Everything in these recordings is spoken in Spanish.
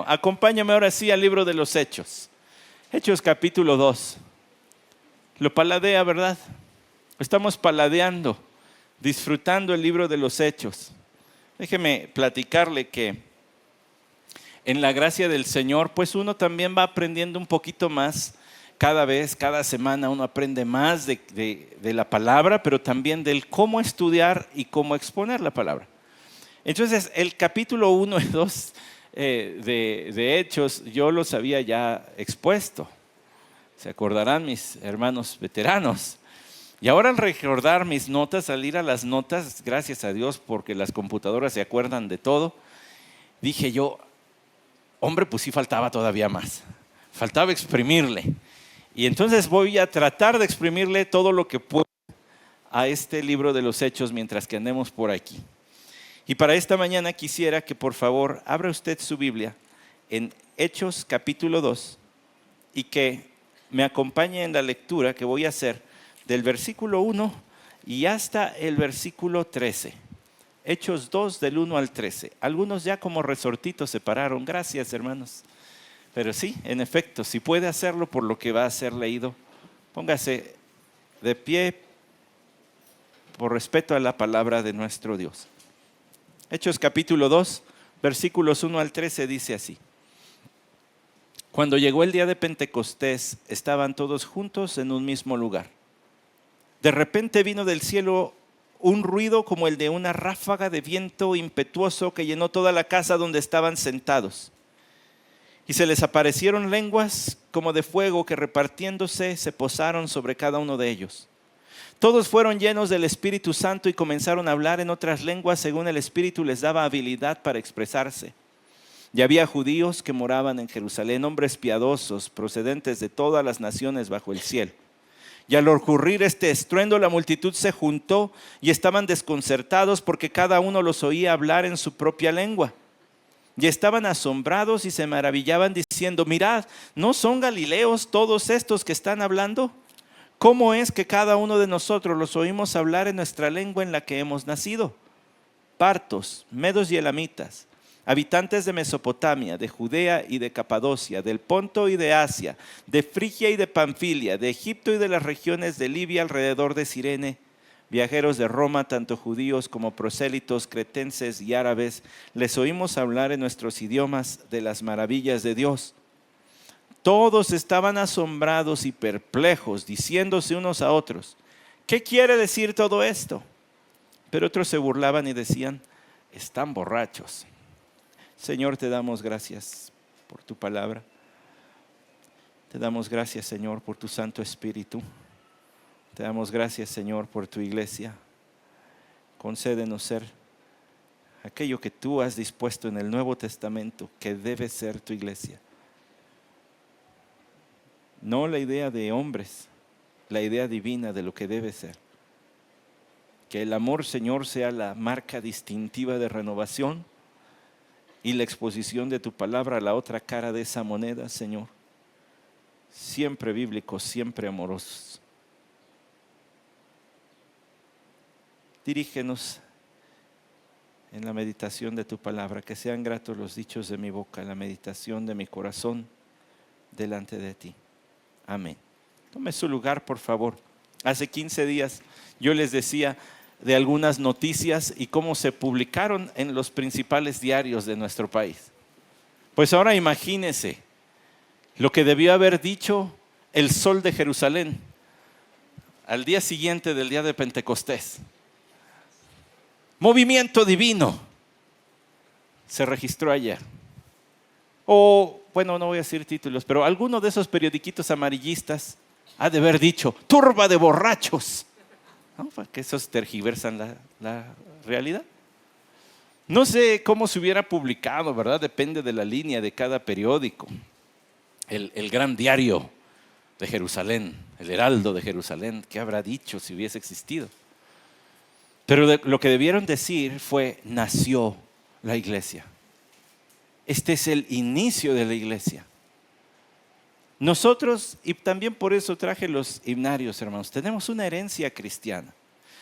Acompáñame ahora sí al libro de los Hechos. Hechos capítulo 2. Lo paladea, ¿verdad? Estamos paladeando, disfrutando el libro de los Hechos. Déjeme platicarle que en la gracia del Señor, pues uno también va aprendiendo un poquito más cada vez, cada semana uno aprende más de la palabra, pero también del cómo estudiar y cómo exponer la palabra. Entonces, el capítulo 1 y 2 de Hechos, yo los había ya expuesto. Se acordarán mis hermanos veteranos. Y ahora al recordar mis notas, al ir a las notas, gracias a Dios porque las computadoras se acuerdan de todo, dije yo, hombre, pues sí faltaba todavía más. Faltaba exprimirle. Y entonces voy a tratar de exprimirle todo lo que puedo a este libro de los Hechos mientras que andemos por aquí. Y para esta mañana quisiera que por favor abra usted su Biblia en Hechos capítulo 2 y que me acompañe en la lectura que voy a hacer del versículo 1 y hasta el versículo 13. Hechos 2 del 1 al 13. Algunos ya como resortitos se pararon. Gracias, hermanos. Pero sí, en efecto, si puede hacerlo por lo que va a ser leído, póngase de pie por respeto a la palabra de nuestro Dios. Hechos capítulo 2, versículos 1 al 13 dice así. Cuando llegó el día de Pentecostés, estaban todos juntos en un mismo lugar. De repente vino del cielo un ruido como el de una ráfaga de viento impetuoso que llenó toda la casa donde estaban sentados. Y se les aparecieron lenguas como de fuego que repartiéndose se posaron sobre cada uno de ellos. Todos fueron llenos del Espíritu Santo y comenzaron a hablar en otras lenguas según el Espíritu les daba habilidad para expresarse. Y había judíos que moraban en Jerusalén, hombres piadosos procedentes de todas las naciones bajo el cielo. Y al ocurrir este estruendo, la multitud se juntó y estaban desconcertados porque cada uno los oía hablar en su propia lengua. Y estaban asombrados y se maravillaban diciendo, mirad, ¿no son galileos todos estos que están hablando? ¿Cómo es que cada uno de nosotros los oímos hablar en nuestra lengua en la que hemos nacido? Partos, medos y elamitas, habitantes de Mesopotamia, de Judea y de Capadocia, del Ponto y de Asia, de Frigia y de Panfilia, de Egipto y de las regiones de Libia alrededor de Cirene, viajeros de Roma, tanto judíos como prosélitos, cretenses y árabes, les oímos hablar en nuestros idiomas de las maravillas de Dios. Todos estaban asombrados y perplejos, diciéndose unos a otros, ¿qué quiere decir todo esto? Pero otros se burlaban y decían, están borrachos. Señor, te damos gracias por tu palabra. Te damos gracias, Señor, por tu Santo Espíritu. Te damos gracias, Señor, por tu iglesia. Concédenos ser aquello que tú has dispuesto en el Nuevo Testamento, que debe ser tu iglesia. No la idea de hombres, la idea divina de lo que debe ser. Que el amor, Señor, sea la marca distintiva de renovación y la exposición de tu palabra a la otra cara de esa moneda, Señor. Siempre bíblicos, siempre amorosos. Dirígenos en la meditación de tu palabra, que sean gratos los dichos de mi boca, la meditación de mi corazón delante de ti. Amén. Tome su lugar, por favor. Hace 15 días yo les decía de algunas noticias y cómo se publicaron en los principales diarios de nuestro país. Pues ahora imagínense lo que debió haber dicho el Sol de Jerusalén al día siguiente del día de Pentecostés. Movimiento divino se registró ayer. O, bueno, no voy a decir títulos, pero alguno de esos periodiquitos amarillistas ha de haber dicho, turba de borrachos. ¿No? Porque esos tergiversan la realidad. No sé cómo se hubiera publicado, ¿verdad? Depende de la línea de cada periódico. El gran diario de Jerusalén, el Heraldo de Jerusalén, ¿qué habrá dicho si hubiese existido? Pero lo que debieron decir fue, nació la iglesia. Este es el inicio de la iglesia. Nosotros, y también por eso traje los himnarios, hermanos, tenemos una herencia cristiana.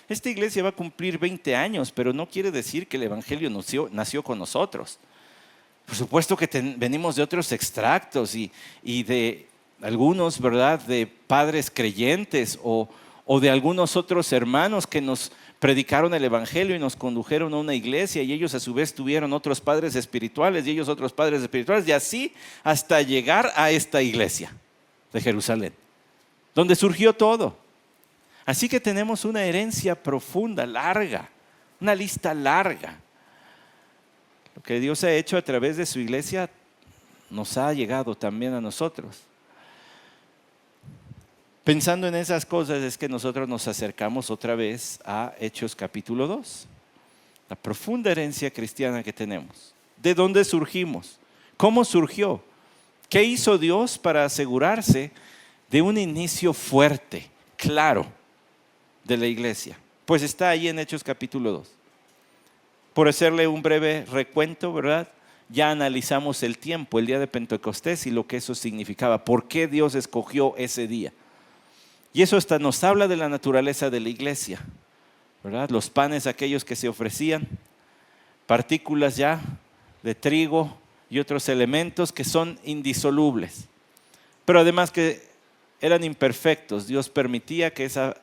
Esta iglesia va a cumplir 20 años, pero no quiere decir que el evangelio nació con nosotros. Por supuesto que venimos de otros extractos y de algunos, ¿verdad?, de padres creyentes o de algunos otros hermanos que nos predicaron el evangelio y nos condujeron a una iglesia, y ellos a su vez tuvieron otros padres espirituales y ellos otros padres espirituales, y así hasta llegar a esta iglesia de Jerusalén, donde surgió todo. Así que tenemos una herencia profunda, larga, una lista larga. Lo que Dios ha hecho a través de su iglesia nos ha llegado también a nosotros. Pensando en esas cosas es que nosotros nos acercamos otra vez a Hechos capítulo 2. La profunda herencia cristiana que tenemos. ¿De dónde surgimos? ¿Cómo surgió? ¿Qué hizo Dios para asegurarse de un inicio fuerte, claro, de la iglesia? Pues está ahí en Hechos capítulo 2. Por hacerle un breve recuento, ¿verdad? Ya analizamos el tiempo, el día de Pentecostés y lo que eso significaba. ¿Por qué Dios escogió ese día? Y eso hasta nos habla de la naturaleza de la iglesia, ¿verdad? Los panes aquellos que se ofrecían, partículas ya de trigo y otros elementos que son indisolubles. Pero además que eran imperfectos, Dios permitía que esa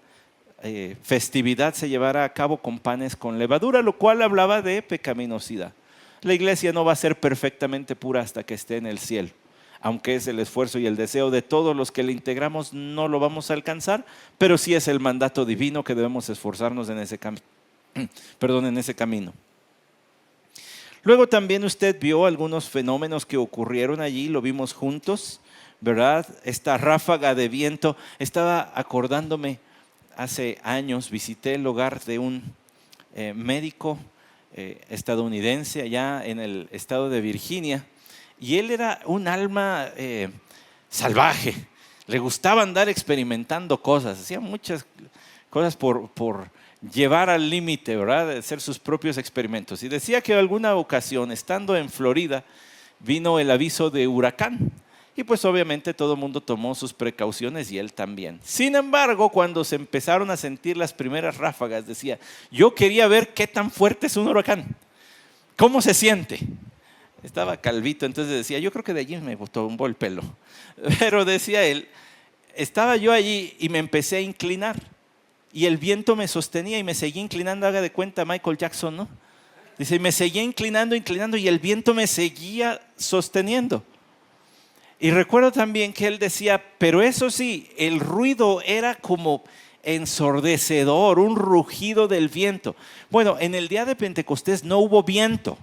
festividad se llevara a cabo con panes con levadura, lo cual hablaba de pecaminosidad. La iglesia no va a ser perfectamente pura hasta que esté en el cielo. Aunque es el esfuerzo y el deseo de todos los que le integramos, no lo vamos a alcanzar, pero sí es el mandato divino que debemos esforzarnos en ese camino. Luego también usted vio algunos fenómenos que ocurrieron allí, lo vimos juntos, ¿verdad? Esta ráfaga de viento. Estaba acordándome, hace años visité el hogar de un médico estadounidense allá en el estado de Virginia. Y él era un alma salvaje, le gustaba andar experimentando cosas, hacía muchas cosas por llevar al límite, ¿verdad? De hacer sus propios experimentos. Y decía que en alguna ocasión, estando en Florida, vino el aviso de huracán. Y pues obviamente todo el mundo tomó sus precauciones y él también. Sin embargo, cuando se empezaron a sentir las primeras ráfagas, decía, yo quería ver qué tan fuerte es un huracán, cómo se siente. Estaba calvito, entonces decía, yo creo que de allí me tumbó el pelo. Pero decía él, estaba yo allí y me empecé a inclinar. Y el viento me sostenía y me seguía inclinando, haga de cuenta Michael Jackson, ¿no? Dice, me seguía inclinando y el viento me seguía sosteniendo. Y recuerdo también que él decía, pero eso sí, el ruido era como ensordecedor, un rugido del viento. Bueno, en el día de Pentecostés no hubo viento.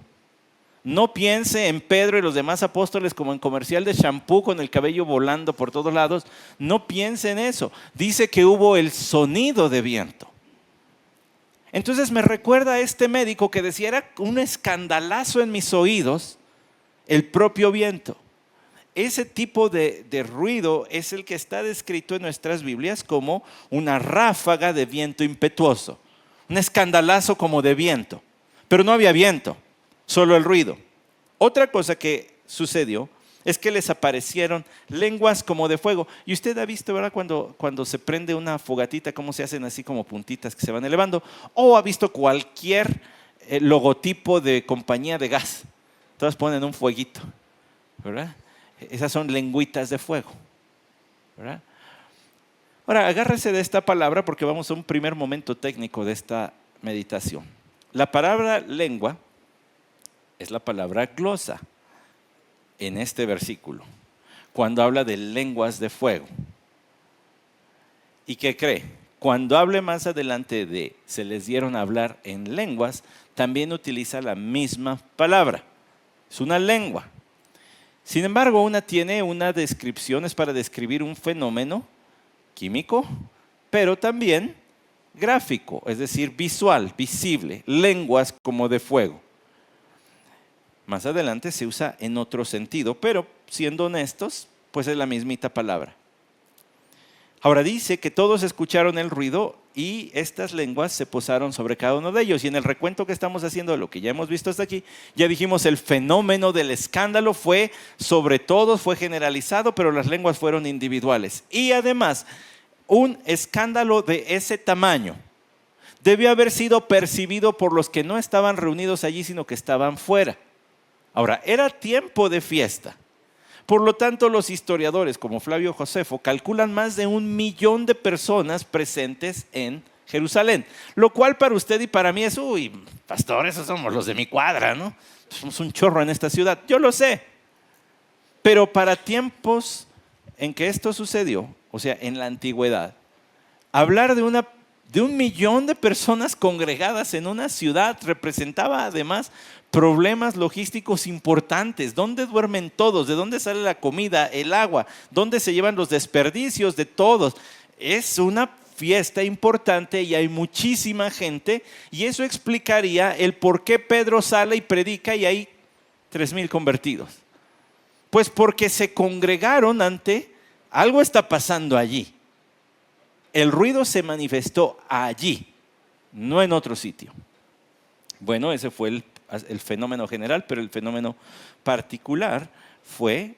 No piense en Pedro y los demás apóstoles como en comercial de shampoo con el cabello volando por todos lados. No piense en eso. Dice que hubo el sonido de viento. Entonces me recuerda a este médico que decía, era un escandalazo en mis oídos el propio viento. Ese tipo de ruido es el que está descrito en nuestras Biblias como una ráfaga de viento impetuoso. Un escandalazo como de viento. Pero no había viento. Solo el ruido. Otra cosa que sucedió es que les aparecieron lenguas como de fuego. Y usted ha visto, ¿verdad? Cuando se prende una fogatita, cómo se hacen así como puntitas que se van elevando. O ha visto cualquier logotipo de compañía de gas. Todas ponen un fueguito, ¿verdad? Esas son lengüitas de fuego, ¿verdad? Ahora, agárrese de esta palabra porque vamos a un primer momento técnico de esta meditación. La palabra lengua es la palabra glosa en este versículo, cuando habla de lenguas de fuego. ¿Y qué cree? Cuando hable más adelante de se les dieron a hablar en lenguas, también utiliza la misma palabra. Es una lengua. Sin embargo, una tiene una descripción, es para describir un fenómeno químico, pero también gráfico, es decir, visual, visible, lenguas como de fuego. Más adelante se usa en otro sentido, pero siendo honestos, pues es la mismita palabra. Ahora dice que todos escucharon el ruido y estas lenguas se posaron sobre cada uno de ellos. Y en el recuento que estamos haciendo de lo que ya hemos visto hasta aquí, ya dijimos el fenómeno del escándalo fue sobre todos, fue generalizado, pero las lenguas fueron individuales. Y además, un escándalo de ese tamaño debió haber sido percibido por los que no estaban reunidos allí, sino que estaban fuera. Ahora, era tiempo de fiesta. Por lo tanto, los historiadores como Flavio Josefo calculan más de 1 millón de personas presentes en Jerusalén. Lo cual para usted y para mí es, uy, pastor, esos somos los de mi cuadra, ¿no? Somos un chorro en esta ciudad. Yo lo sé. Pero para tiempos en que esto sucedió, o sea, en la antigüedad, hablar de 1 millón de personas congregadas en una ciudad representaba además problemas logísticos importantes. ¿Dónde duermen todos? ¿De dónde sale la comida, el agua? ¿Dónde se llevan los desperdicios de todos? Es una fiesta importante y hay muchísima gente, y eso explicaría el por qué Pedro sale y predica y hay 3,000 convertidos. Pues porque se congregaron ante algo está pasando allí. El ruido se manifestó allí, no en otro sitio. Bueno, ese fue el fenómeno general, pero el fenómeno particular fue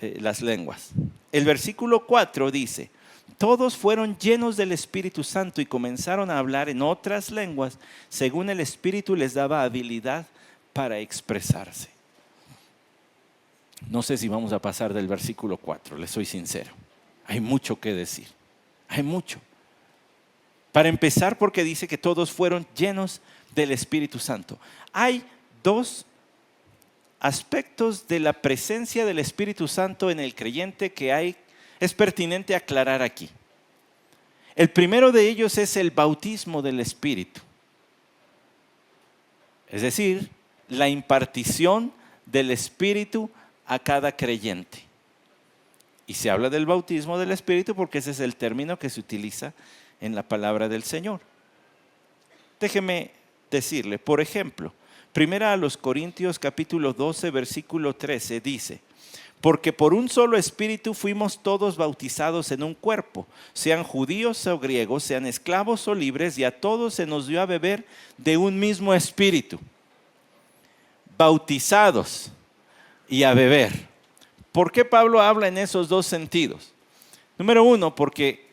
las lenguas. El versículo 4 dice: todos fueron llenos del Espíritu Santo y comenzaron a hablar en otras lenguas, según el Espíritu les daba habilidad para expresarse. No sé si vamos a pasar del versículo 4, les soy sincero. Hay mucho que decir, hay mucho. Para empezar, porque dice que todos fueron llenos del Espíritu Santo. Hay 2 aspectos de la presencia del Espíritu Santo en el creyente que es pertinente aclarar aquí. El primero de ellos es el bautismo del Espíritu. Es decir, la impartición del Espíritu a cada creyente. Y se habla del bautismo del Espíritu porque ese es el término que se utiliza en la palabra del Señor. Déjeme decirle, por ejemplo, primera a los Corintios capítulo 12, versículo 13 dice: porque por un solo espíritu fuimos todos bautizados en un cuerpo, sean judíos o griegos, sean esclavos o libres, y a todos se nos dio a beber de un mismo espíritu. Bautizados y a beber. ¿Por qué Pablo habla en esos 2 sentidos? Número 1, porque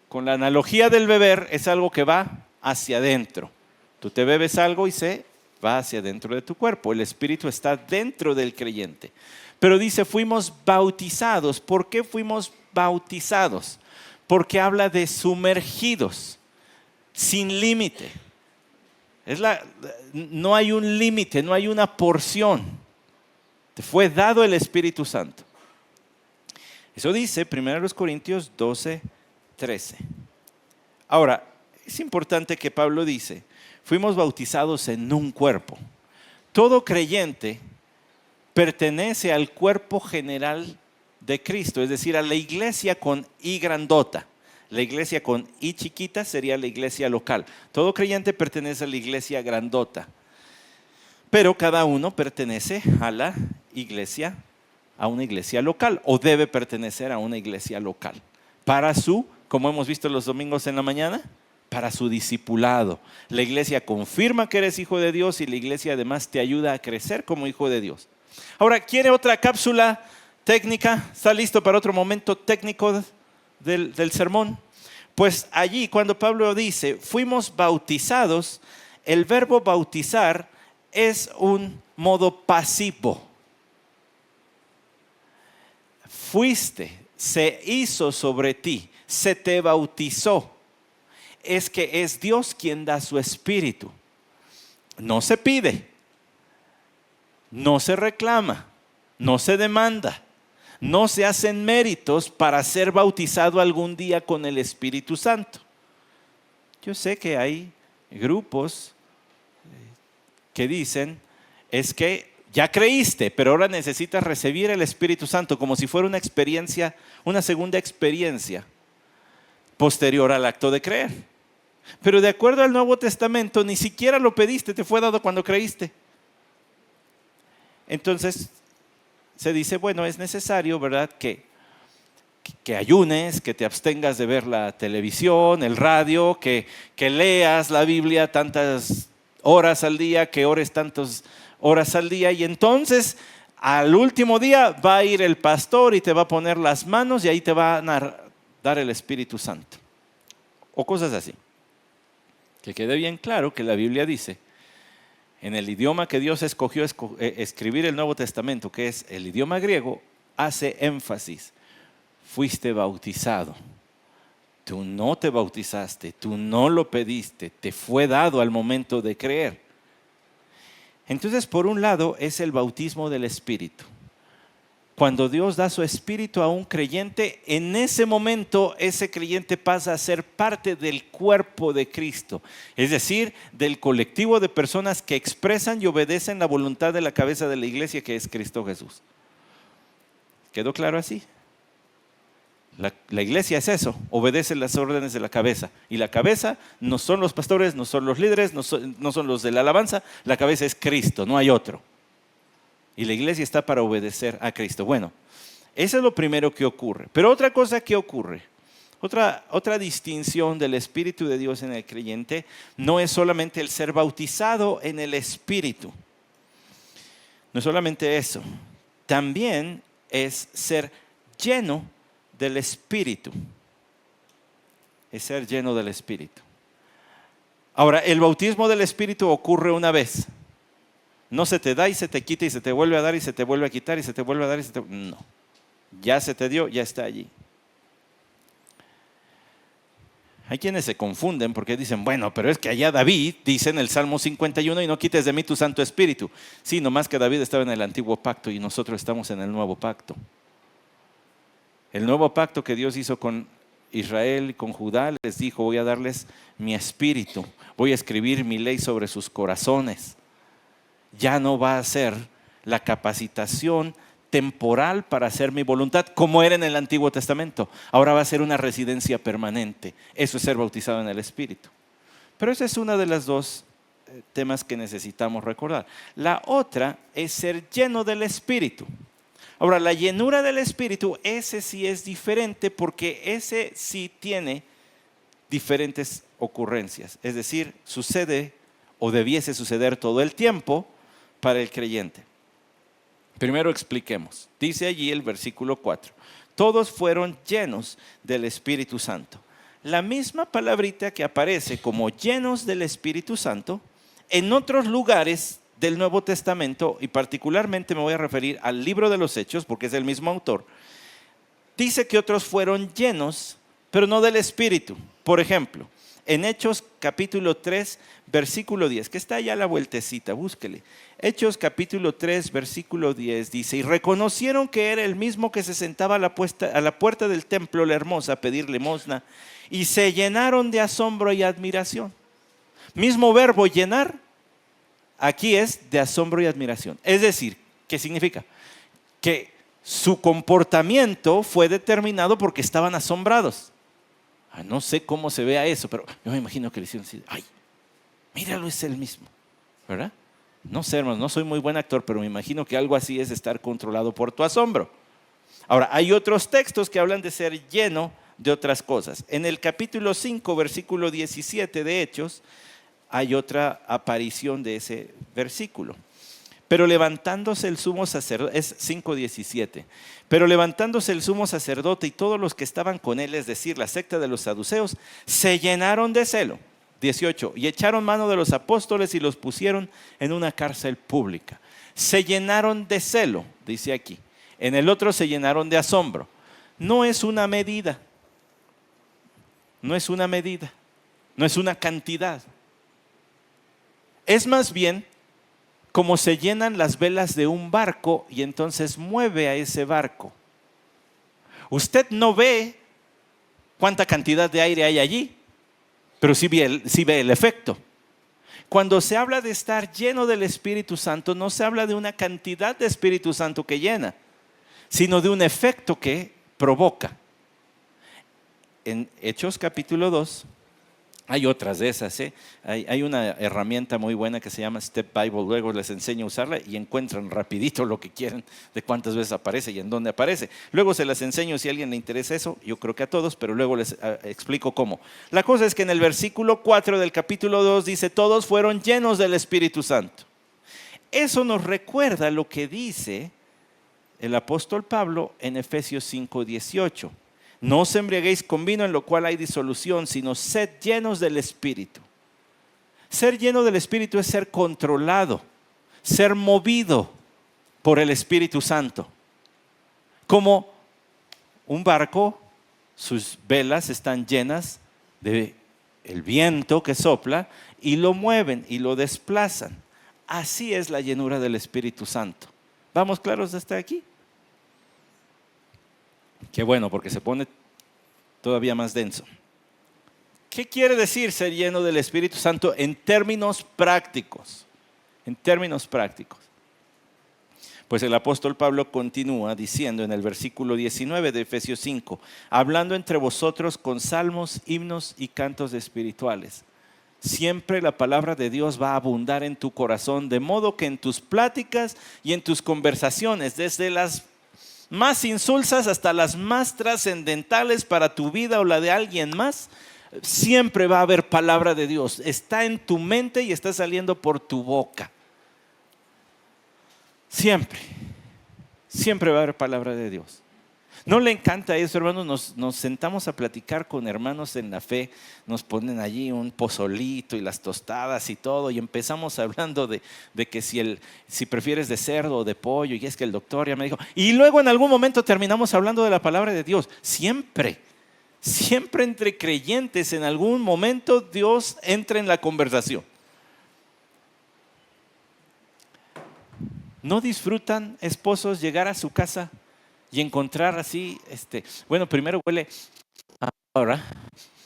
con la analogía del beber es algo que va hacia adentro. Tú te bebes algo y se va hacia adentro de tu cuerpo. El Espíritu está dentro del creyente. Pero dice, fuimos bautizados. ¿Por qué fuimos bautizados? Porque habla de sumergidos, sin límite. No hay un límite, no hay una porción. Te fue dado el Espíritu Santo. Eso dice 1 Corintios 12, 13. Ahora, es importante que Pablo dice, fuimos bautizados en un cuerpo. Todo creyente pertenece al cuerpo general de Cristo, es decir, a la iglesia con I grandota. La iglesia con I chiquita sería la iglesia local. Todo creyente pertenece a la iglesia grandota. Pero cada uno pertenece a la iglesia, a una iglesia local, o debe pertenecer a una iglesia local. Para como hemos visto los domingos en la mañana, para su discipulado. La iglesia confirma que eres hijo de Dios y la iglesia además te ayuda a crecer como hijo de Dios. Ahora, ¿quiere otra cápsula técnica? ¿Está listo para otro momento técnico del sermón? Pues allí, cuando Pablo dice, fuimos bautizados, el verbo bautizar es un modo pasivo. Fuiste, se hizo sobre ti, se te bautizó. Es que es Dios quien da su espíritu. No se pide, no se reclama, no se demanda, no se hacen méritos para ser bautizado algún día con el Espíritu Santo. Yo sé que hay grupos que dicen, es que ya creíste, pero ahora necesitas recibir el Espíritu Santo como si fuera una experiencia, una segunda experiencia posterior al acto de creer. Pero de acuerdo al Nuevo Testamento, ni siquiera lo pediste, te fue dado cuando creíste. Entonces, se dice, bueno, es necesario, ¿verdad?, que ayunes, que te abstengas de ver la televisión, el radio, que leas la Biblia tantas horas al día, que ores tantas horas al día, y entonces al último día va a ir el pastor y te va a poner las manos y ahí te va a dar el Espíritu Santo. O cosas así. Que quede bien claro que la Biblia dice En el idioma que Dios escogió escribir el Nuevo Testamento, que es el idioma griego, hace énfasis. Fuiste bautizado. Tú no te bautizaste, tú no lo pediste, te fue dado al momento de creer. Entonces, por un lado, es el bautismo del Espíritu. Cuando Dios da su Espíritu a un creyente, en ese momento ese creyente pasa a ser parte del cuerpo de Cristo. Es decir, del colectivo de personas que expresan y obedecen la voluntad de la cabeza de la iglesia, que es Cristo Jesús. ¿Quedó claro así? La iglesia es eso, obedece las órdenes de la cabeza. Y la cabeza no son los pastores, no son los líderes, no son los de la alabanza. La cabeza es Cristo, no hay otro. Y la iglesia está para obedecer a Cristo. Bueno, eso es lo primero que ocurre. Pero otra cosa que ocurre, otra distinción del Espíritu de Dios en el creyente, no es solamente el ser bautizado en el Espíritu. No es solamente eso. También es ser lleno del Espíritu. Es ser lleno del Espíritu. Ahora, el bautismo del Espíritu ocurre una vez. No se te da y se te quita y se te vuelve a dar y se te vuelve a quitar y se te vuelve a dar y se te... No. Ya se te dio, ya está allí. Hay quienes se confunden porque dicen, bueno, pero es que allá David dice en el Salmo 51, y no quites de mí tu Santo Espíritu. Sí, nomás que David estaba en el antiguo pacto y nosotros estamos en el nuevo pacto. El nuevo pacto que Dios hizo con Israel y con Judá, les dijo, voy a darles mi espíritu, voy a escribir mi ley sobre sus corazones. Ya no va a ser la capacitación temporal para hacer mi voluntad como era en el Antiguo Testamento. Ahora va a ser una residencia permanente. Eso es ser bautizado en el Espíritu. Pero ese es uno de los dos temas que necesitamos recordar. La otra es ser lleno del Espíritu. Ahora, la llenura del Espíritu, ese sí es diferente porque ese sí tiene diferentes ocurrencias. Es decir, sucede o debiese suceder todo el tiempo para el creyente. Primero expliquemos. Dice allí el versículo 4. Todos fueron llenos del Espíritu Santo. La misma palabrita que aparece como llenos del Espíritu Santo, en otros lugares del Nuevo Testamento, y particularmente me voy a referir al libro de los Hechos, porque es el mismo autor, dice que otros fueron llenos, pero no del Espíritu. Por ejemplo, en Hechos capítulo 3, versículo 10, que está allá a la vueltecita, búsquele. Hechos capítulo 3, versículo 10 dice, y reconocieron que era el mismo que se sentaba a la puerta del templo la hermosa a pedir limosna, y se llenaron de asombro y admiración. Mismo verbo llenar, aquí es de asombro y admiración. Es decir, ¿qué significa? Que su comportamiento fue determinado porque estaban asombrados. No sé cómo se vea eso, pero yo me imagino que le hicieron así, ay, míralo, es el mismo, ¿verdad? No sé, hermanos, no soy muy buen actor, pero me imagino que algo así es estar controlado por tu asombro. Ahora, hay otros textos que hablan de ser lleno de otras cosas. En el capítulo 5, versículo 17 de Hechos, hay otra aparición de ese versículo. Pero levantándose el sumo sacerdote, es 5:17, pero levantándose el sumo sacerdote y todos los que estaban con él, es decir, la secta de los saduceos, se llenaron de celo. 18, y echaron mano de los apóstoles y los pusieron en una cárcel pública. Se llenaron de celo, dice aquí. En el otro se llenaron de asombro. No es una medida, no es una medida, no es una cantidad. Es más bien como se llenan las velas de un barco y entonces mueve a ese barco. Usted no ve cuánta cantidad de aire hay allí, pero sí ve el efecto. Cuando se habla de estar lleno del Espíritu Santo, no se habla de una cantidad de Espíritu Santo que llena, sino de un efecto que provoca. En Hechos capítulo 2, hay otras de esas, hay una herramienta muy buena que se llama Step Bible, luego les enseño a usarla y encuentran rapidito lo que quieren, de cuántas veces aparece y en dónde aparece. Luego se las enseño si a alguien le interesa eso, yo creo que a todos, pero luego les explico cómo. La cosa es que en el versículo 4 del capítulo 2 dice, todos fueron llenos del Espíritu Santo. Eso nos recuerda lo que dice el apóstol Pablo en Efesios 5:18. No os embriaguéis con vino en lo cual hay disolución, sino sed llenos del Espíritu. Ser lleno del Espíritu es ser controlado, ser movido por el Espíritu Santo. Como un barco, sus velas están llenas de el viento que sopla y lo mueven y lo desplazan. Así es la llenura del Espíritu Santo. ¿Vamos claros hasta aquí? Qué bueno, porque se pone todavía más denso. ¿Qué quiere decir ser lleno del Espíritu Santo en términos prácticos? En términos prácticos. Pues el apóstol Pablo continúa diciendo en el versículo 19 de Efesios 5, hablando entre vosotros con salmos, himnos y cantos espirituales. Siempre la palabra de Dios va a abundar en tu corazón, de modo que en tus pláticas y en tus conversaciones, desde las más insulsas hasta las más trascendentales para tu vida o la de alguien más, siempre va a haber palabra de Dios. Está en tu mente y está saliendo por tu boca. Siempre, siempre va a haber palabra de Dios. ¿No le encanta eso, hermanos? Nos sentamos a platicar con hermanos en la fe, nos ponen allí un pozolito y las tostadas y todo, y empezamos hablando de que si prefieres de cerdo o de pollo, y es que el doctor ya me dijo, y luego en algún momento terminamos hablando de la palabra de Dios. Siempre entre creyentes, en algún momento Dios entra en la conversación. ¿No disfrutan, esposos, llegar a su casa y encontrar así, bueno, primero huele, ahora,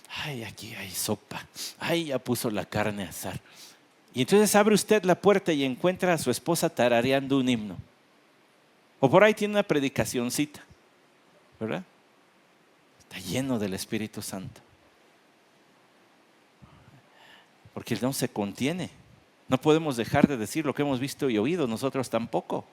ay, aquí hay sopa, ay, ya puso la carne a asar. Y entonces abre usted la puerta y encuentra a su esposa tarareando un himno. O por ahí tiene una predicacioncita, ¿verdad? Está lleno del Espíritu Santo. Porque no se contiene. No podemos dejar de decir lo que hemos visto y oído, nosotros tampoco.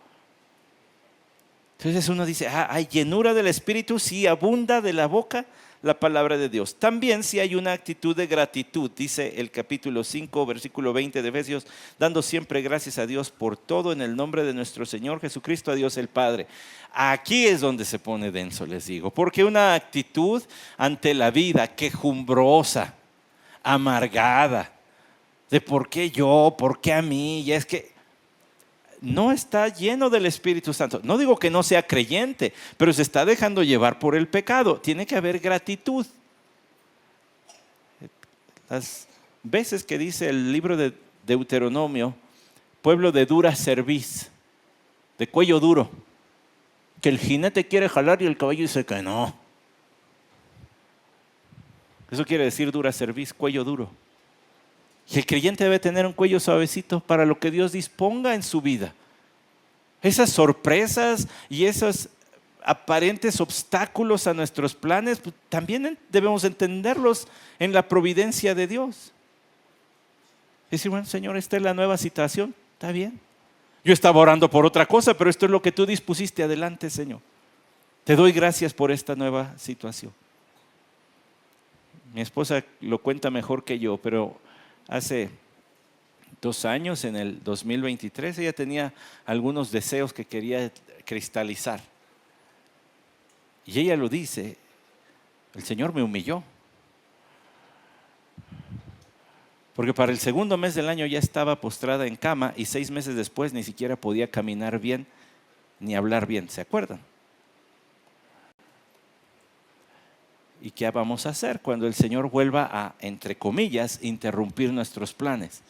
Entonces uno dice, hay llenura del Espíritu, si abunda de la boca la palabra de Dios. También si hay una actitud de gratitud, dice el capítulo 5, versículo 20 de Efesios, dando siempre gracias a Dios por todo en el nombre de nuestro Señor Jesucristo, a Dios el Padre. Aquí es donde se pone denso, les digo, porque una actitud ante la vida quejumbrosa, amargada, de por qué yo, por qué a mí, y es que no está lleno del Espíritu Santo. No digo que no sea creyente, pero se está dejando llevar por el pecado. Tiene que haber gratitud. Las veces que dice el libro de Deuteronomio, pueblo de dura cerviz, de cuello duro, que el jinete quiere jalar y el caballo dice que no. Eso quiere decir dura cerviz, cuello duro. Y el creyente debe tener un cuello suavecito para lo que Dios disponga en su vida. Esas sorpresas y esos aparentes obstáculos a nuestros planes, pues, también debemos entenderlos en la providencia de Dios. Y decir, bueno, Señor, esta es la nueva situación, está bien. Yo estaba orando por otra cosa, pero esto es lo que tú dispusiste, adelante, Señor. Te doy gracias por esta nueva situación. Mi esposa lo cuenta mejor que yo, pero hace 2 años, en el 2023, ella tenía algunos deseos que quería cristalizar. Y ella lo dice, el Señor me humilló. Porque para el segundo mes del año ya estaba postrada en cama y 6 meses después ni siquiera podía caminar bien ni hablar bien. ¿Se acuerdan? ¿Y qué vamos a hacer cuando el Señor vuelva a, entre comillas, interrumpir nuestros planes?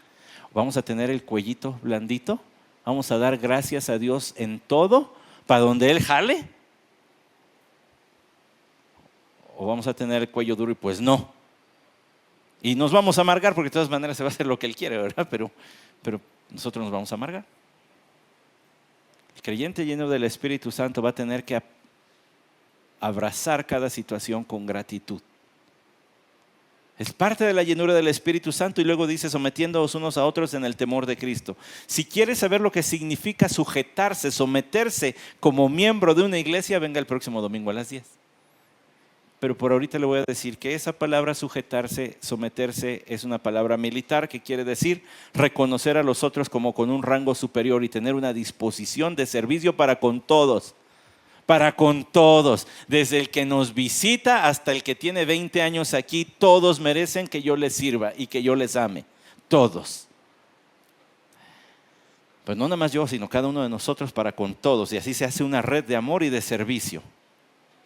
¿Vamos a tener el cuellito blandito? ¿Vamos a dar gracias a Dios en todo para donde Él jale? ¿O vamos a tener el cuello duro y pues no? Y nos vamos a amargar porque de todas maneras se va a hacer lo que Él quiere, ¿verdad? Pero nosotros nos vamos a amargar. El creyente lleno del Espíritu Santo va a tener que abrazar cada situación con gratitud. Es parte de la llenura del Espíritu Santo y luego dice sometiéndoos unos a otros en el temor de Cristo. Si quieres saber lo que significa sujetarse, someterse como miembro de una iglesia, venga el próximo domingo a las 10. Pero por ahorita le voy a decir que esa palabra sujetarse, someterse, es una palabra militar que quiere decir reconocer a los otros como con un rango superior y tener una disposición de servicio para con todos. Para con todos, desde el que nos visita hasta el que tiene 20 años aquí, todos merecen que yo les sirva y que yo les ame. todos. Pues no nada más yo, sino cada uno de nosotros para con todos. Y así se hace una red de amor y de servicio.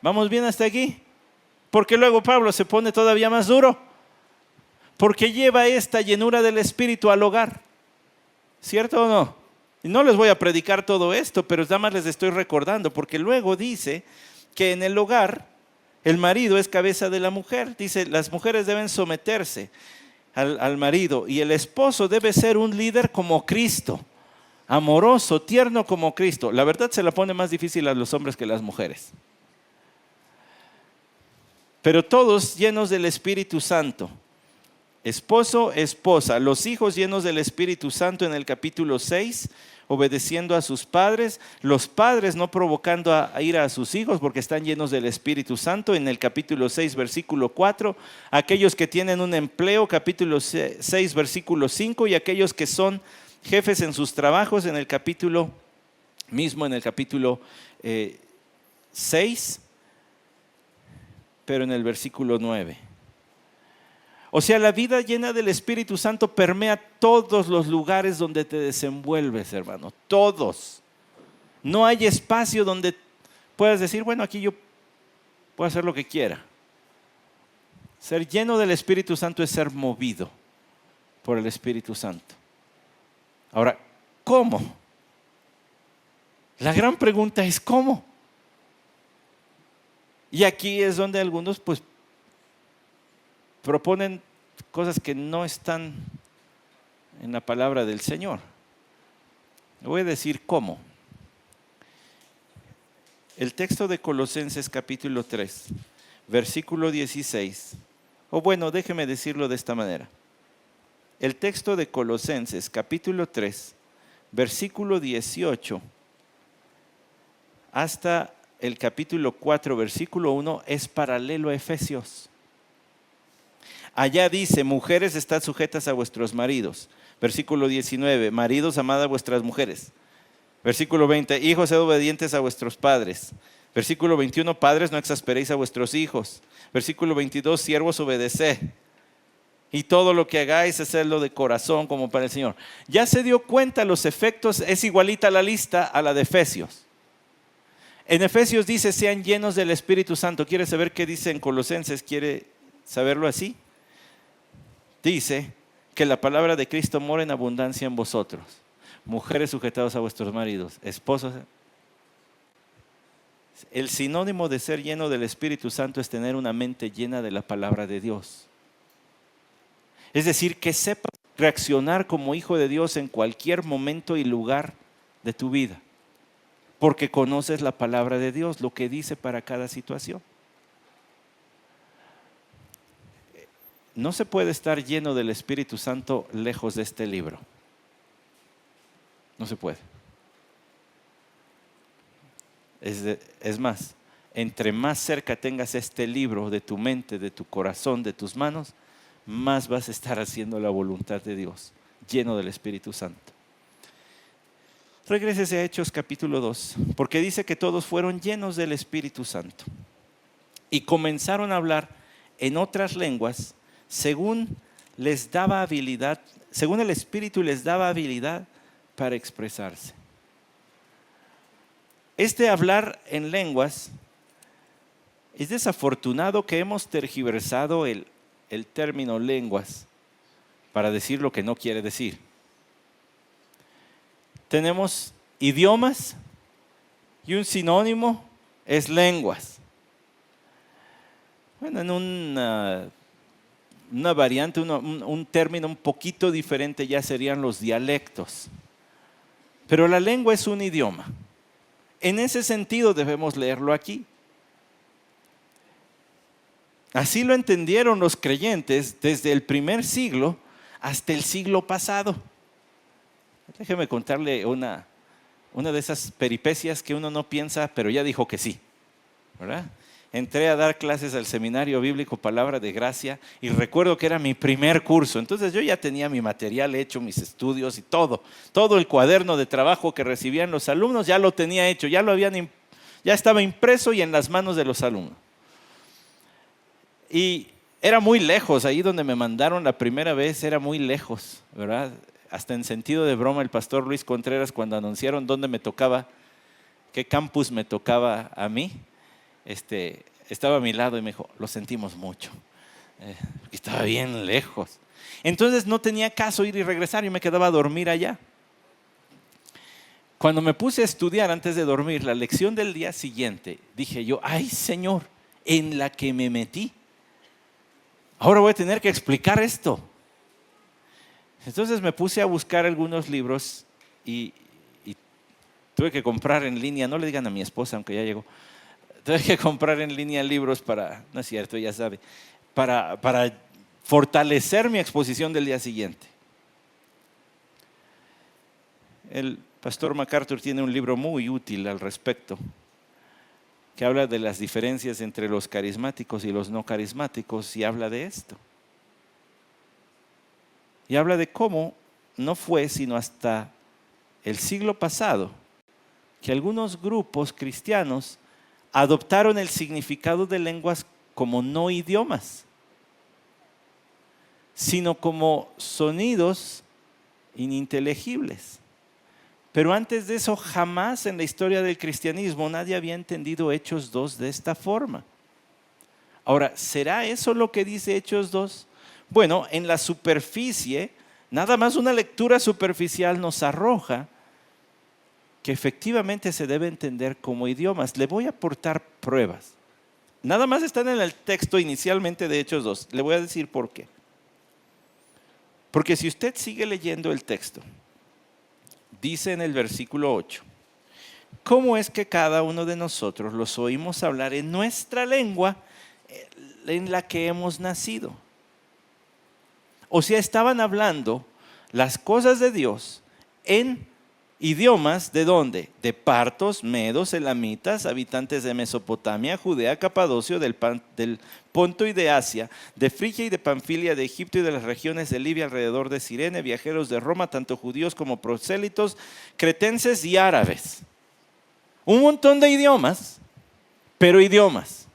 ¿Vamos bien hasta aquí? Porque luego Pablo se pone todavía más duro. Porque lleva esta llenura del Espíritu al hogar. ¿Cierto o no? Y no les voy a predicar todo esto, pero nada más les estoy recordando. Porque luego dice que en el hogar el marido es cabeza de la mujer. Dice, las mujeres deben someterse al marido. Y el esposo debe ser un líder como Cristo. Amoroso, tierno como Cristo. La verdad se la pone más difícil a los hombres que a las mujeres. Pero todos llenos del Espíritu Santo. Esposo, esposa, los hijos llenos del Espíritu Santo en el capítulo 6, obedeciendo a sus padres, los padres no provocando a ira a sus hijos porque están llenos del Espíritu Santo en el capítulo 6, versículo 4, aquellos que tienen un empleo, capítulo 6, versículo 5, y aquellos que son jefes en sus trabajos en el capítulo 6, pero en el versículo 9. O sea, la vida llena del Espíritu Santo permea todos los lugares donde te desenvuelves, hermano. Todos. No hay espacio donde puedas decir, bueno, aquí yo puedo hacer lo que quiera. Ser lleno del Espíritu Santo es ser movido por el Espíritu Santo. Ahora, ¿cómo? La gran pregunta es ¿cómo? Y aquí es donde algunos pues proponen cosas que no están en la palabra del Señor. Le voy a decir cómo. El texto de Colosenses capítulo 3, versículo 16. O bueno, déjeme decirlo de esta manera. El texto de Colosenses capítulo 3, versículo 18 hasta el capítulo 4, versículo 1 es paralelo a Efesios. Allá dice, mujeres, estad sujetas a vuestros maridos. Versículo 19, maridos, amad a vuestras mujeres. Versículo 20, hijos, sed obedientes a vuestros padres. Versículo 21, padres, no exasperéis a vuestros hijos. Versículo 22, siervos, obedeced. Y todo lo que hagáis, hacedlo de corazón como para el Señor. Ya se dio cuenta los efectos, es igualita la lista a la de Efesios. En Efesios dice, sean llenos del Espíritu Santo. ¿Quiere saber qué dice en Colosenses? ¿Quiere saberlo así? Dice que la palabra de Cristo mora en abundancia en vosotros. Mujeres, sujetados a vuestros maridos. Esposos. El sinónimo de ser lleno del Espíritu Santo es tener una mente llena de la palabra de Dios. Es decir, que sepas reaccionar como hijo de Dios en cualquier momento y lugar de tu vida. Porque conoces la palabra de Dios, lo que dice para cada situación. No se puede estar lleno del Espíritu Santo lejos de este libro. No se puede. Es más, entre más cerca tengas este libro de tu mente, de tu corazón, de tus manos, más vas a estar haciendo la voluntad de Dios, lleno del Espíritu Santo. Regrésese a Hechos capítulo 2, porque dice que todos fueron llenos del Espíritu Santo y comenzaron a hablar en otras lenguas según les daba habilidad, según el Espíritu les daba habilidad para expresarse. Este hablar en lenguas, es desafortunado que hemos tergiversado el término lenguas para decir lo que no quiere decir. Tenemos idiomas y un sinónimo es lenguas. Bueno, en una variante, un término un poquito diferente ya serían los dialectos. Pero la lengua es un idioma. En ese sentido debemos leerlo aquí. Así lo entendieron los creyentes desde el primer siglo hasta el siglo pasado. Déjeme contarle una de esas peripecias que uno no piensa, pero ya dijo que sí, ¿verdad? Entré a dar clases al Seminario Bíblico Palabra de Gracia y recuerdo que era mi primer curso. Entonces yo ya tenía mi material hecho, mis estudios y todo el cuaderno de trabajo que recibían los alumnos ya lo tenía hecho, ya estaba impreso y en las manos de los alumnos. Y Era muy lejos, ahí donde me mandaron la primera vez era muy lejos, ¿verdad? Hasta en sentido de broma el pastor Luis Contreras, cuando anunciaron dónde me tocaba, qué campus me tocaba a mí, estaba a mi lado y me dijo, lo sentimos mucho. Estaba bien lejos. Entonces no tenía caso ir y regresar, yo me quedaba a dormir allá. Cuando me puse a estudiar antes de dormir, la lección del día siguiente, dije yo, ay Señor, en la que me metí. Ahora voy a tener que explicar esto. Entonces me puse a buscar algunos libros y tuve que comprar en línea, no le digan a mi esposa, aunque ya llegó, tuve que comprar en línea libros para, no es cierto, ya sabe, para fortalecer mi exposición del día siguiente. El pastor MacArthur tiene un libro muy útil al respecto, que habla de las diferencias entre los carismáticos y los no carismáticos, y habla de esto. Y habla de cómo no fue sino hasta el siglo pasado que algunos grupos cristianos adoptaron el significado de lenguas como no idiomas, sino como sonidos ininteligibles. Pero antes de eso, jamás en la historia del cristianismo nadie había entendido Hechos 2 de esta forma. Ahora, ¿será eso lo que dice Hechos 2? Bueno, en la superficie, nada más una lectura superficial nos arroja que efectivamente se debe entender como idiomas. Le voy a aportar pruebas. Nada más están en el texto inicialmente de Hechos 2. Le voy a decir por qué. Porque si usted sigue leyendo el texto, dice en el versículo 8, ¿cómo es que cada uno de nosotros los oímos hablar en nuestra lengua en la que hemos nacido? O sea, estaban hablando las cosas de Dios en idiomas ¿de dónde? De partos, medos, elamitas, habitantes de Mesopotamia, Judea, Capadocio, del Ponto y de Asia, de Frigia y de Panfilia, de Egipto y de las regiones de Libia alrededor de Cirene, viajeros de Roma, tanto judíos como prosélitos, cretenses y árabes. Un montón de idiomas, pero idiomas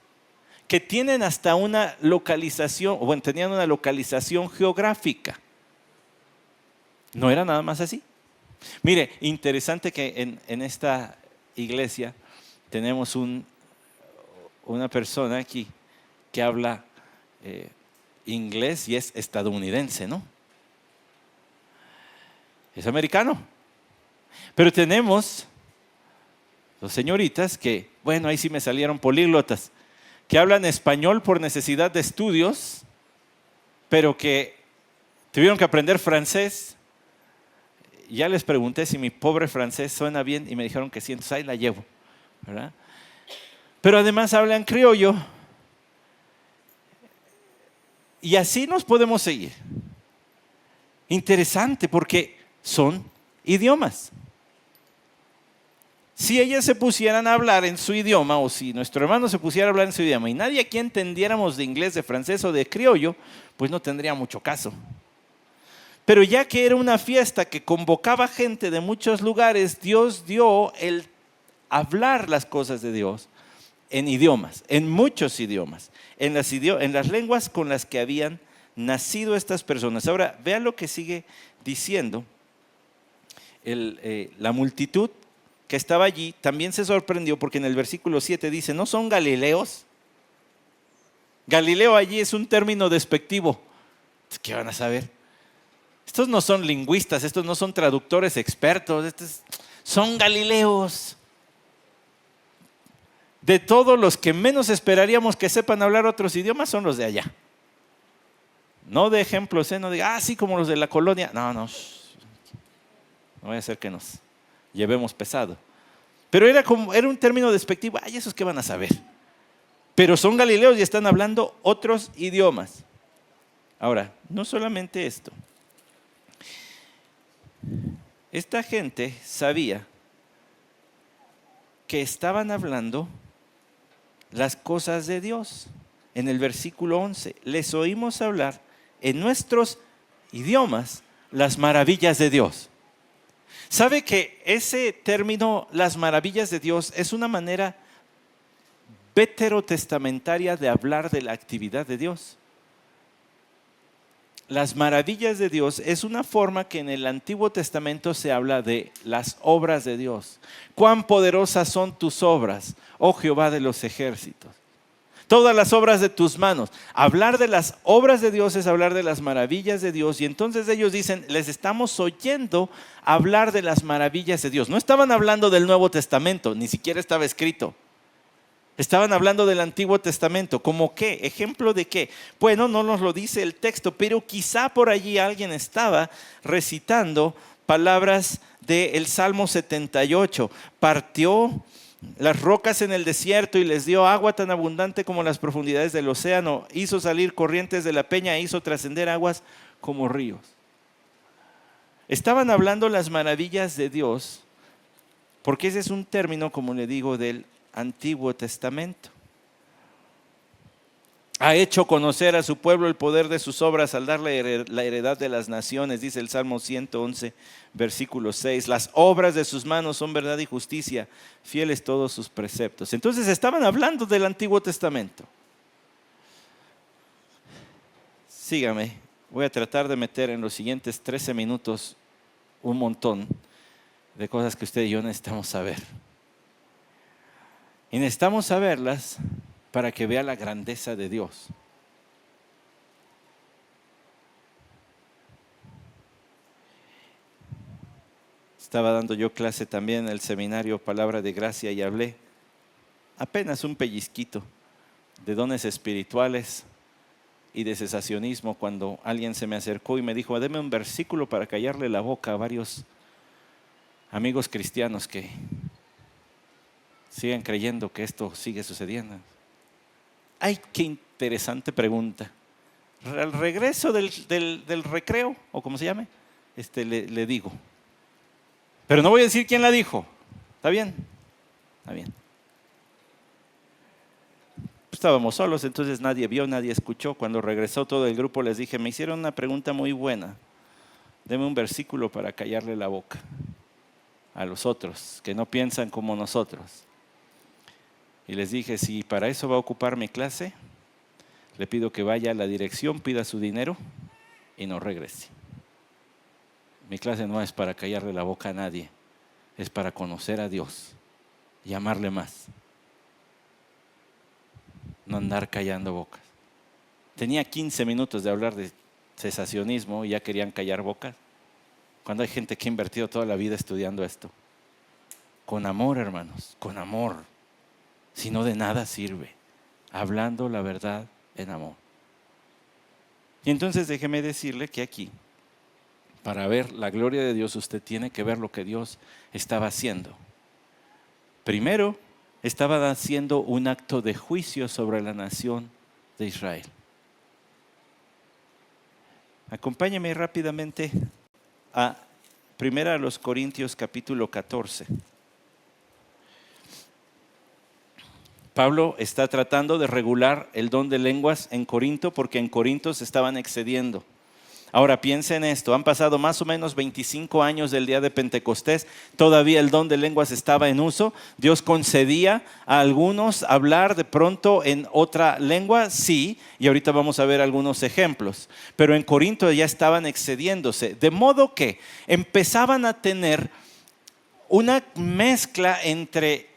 que tienen hasta una localización, bueno, tenían una localización geográfica. No era nada más así. Mire, interesante que en esta iglesia tenemos una persona aquí que habla inglés y es estadounidense, ¿no? Es americano. Pero tenemos dos señoritas que, bueno, ahí sí me salieron políglotas, que hablan español por necesidad de estudios, pero que tuvieron que aprender francés. Ya les pregunté si mi pobre francés suena bien y me dijeron que sí, entonces ahí la llevo, ¿verdad? Pero además hablan criollo. Y así nos podemos seguir. Interesante porque son idiomas. Si ellas se pusieran a hablar en su idioma, o si nuestro hermano se pusiera a hablar en su idioma y nadie aquí entendiéramos de inglés, de francés o de criollo, pues no tendría mucho caso. Pero ya que era una fiesta que convocaba gente de muchos lugares, Dios dio el hablar las cosas de Dios en idiomas, en muchos idiomas, en las lenguas con las que habían nacido estas personas. Ahora, vean lo que sigue diciendo. La multitud que estaba allí también se sorprendió porque en el versículo 7 dice, ¿no son galileos? Galileo allí es un término despectivo. ¿Qué van a saber? Estos no son lingüistas, estos no son traductores expertos, son galileos. De todos los que menos esperaríamos que sepan hablar otros idiomas son los de allá. No de ejemplos, no diga, sí, como los de la colonia. No vaya a ser que nos llevemos pesado. Pero era un término despectivo, ay, esos qué van a saber. Pero son galileos y están hablando otros idiomas. Ahora, no solamente esto. Esta gente sabía que estaban hablando las cosas de Dios. En el versículo 11, les oímos hablar en nuestros idiomas las maravillas de Dios. ¿Sabe que ese término, las maravillas de Dios, es una manera veterotestamentaria de hablar de la actividad de Dios? las maravillas de Dios es una forma que en el Antiguo Testamento se habla de las obras de Dios. Cuán poderosas son tus obras, oh Jehová de los ejércitos. Todas las obras de tus manos. Hablar de las obras de Dios es hablar de las maravillas de Dios. Y entonces ellos dicen, les estamos oyendo hablar de las maravillas de Dios. No estaban hablando del Nuevo Testamento, ni siquiera estaba escrito. Estaban hablando del Antiguo Testamento. ¿Cómo qué? ¿Ejemplo de qué? Bueno, no nos lo dice el texto, pero quizá por allí alguien estaba recitando palabras del Salmo 78. Partió las rocas en el desierto y les dio agua tan abundante como las profundidades del océano. Hizo salir corrientes de la peña e hizo trascender aguas como ríos. Estaban hablando las maravillas de Dios, porque ese es un término, como le digo, del Antiguo Testamento. Ha hecho conocer a su pueblo el poder de sus obras al darle la heredad de las naciones, dice el Salmo 111, versículo 6. Las obras de sus manos son verdad y justicia, fieles todos sus preceptos. Entonces estaban hablando del Antiguo Testamento. Sígame, voy a tratar de meter en los siguientes 13 minutos un montón de cosas que usted y yo necesitamos saber. Y necesitamos saberlas para que vea la grandeza de Dios. Estaba dando yo clase también en el seminario Palabra de Gracia y hablé apenas un pellizquito de dones espirituales y de cesacionismo cuando alguien se me acercó y me dijo, deme un versículo para callarle la boca a varios amigos cristianos que siguen creyendo que esto sigue sucediendo. ¡Ay, qué interesante pregunta! Al regreso del recreo, o como se llame, le digo. Pero no voy a decir quién la dijo. ¿Está bien? Está bien. Estábamos solos, entonces nadie vio, nadie escuchó. Cuando regresó todo el grupo les dije, me hicieron una pregunta muy buena. Deme un versículo para callarle la boca a los otros, que no piensan como nosotros. Y les dije, si para eso va a ocupar mi clase, le pido que vaya a la dirección, pida su dinero y no regrese. Mi clase no es para callarle la boca a nadie, es para conocer a Dios y amarle más. No andar callando bocas. Tenía 15 minutos de hablar de cesacionismo y ya querían callar bocas. Cuando hay gente que ha invertido toda la vida estudiando esto. Con amor, hermanos, con amor. Si no, de nada sirve. Hablando la verdad en amor. Y entonces déjeme decirle que aquí, para ver la gloria de Dios, usted tiene que ver lo que Dios estaba haciendo. Primero, estaba haciendo un acto de juicio sobre la nación de Israel. Acompáñeme rápidamente a 1 Corintios capítulo 14. Pablo está tratando de regular el don de lenguas en Corinto porque en Corinto se estaban excediendo. Ahora piensa en esto, han pasado más o menos 25 años del día de Pentecostés, todavía el don de lenguas estaba en uso, Dios concedía a algunos hablar de pronto en otra lengua, sí, y ahorita vamos a ver algunos ejemplos, pero en Corinto ya estaban excediéndose, de modo que empezaban a tener una mezcla entre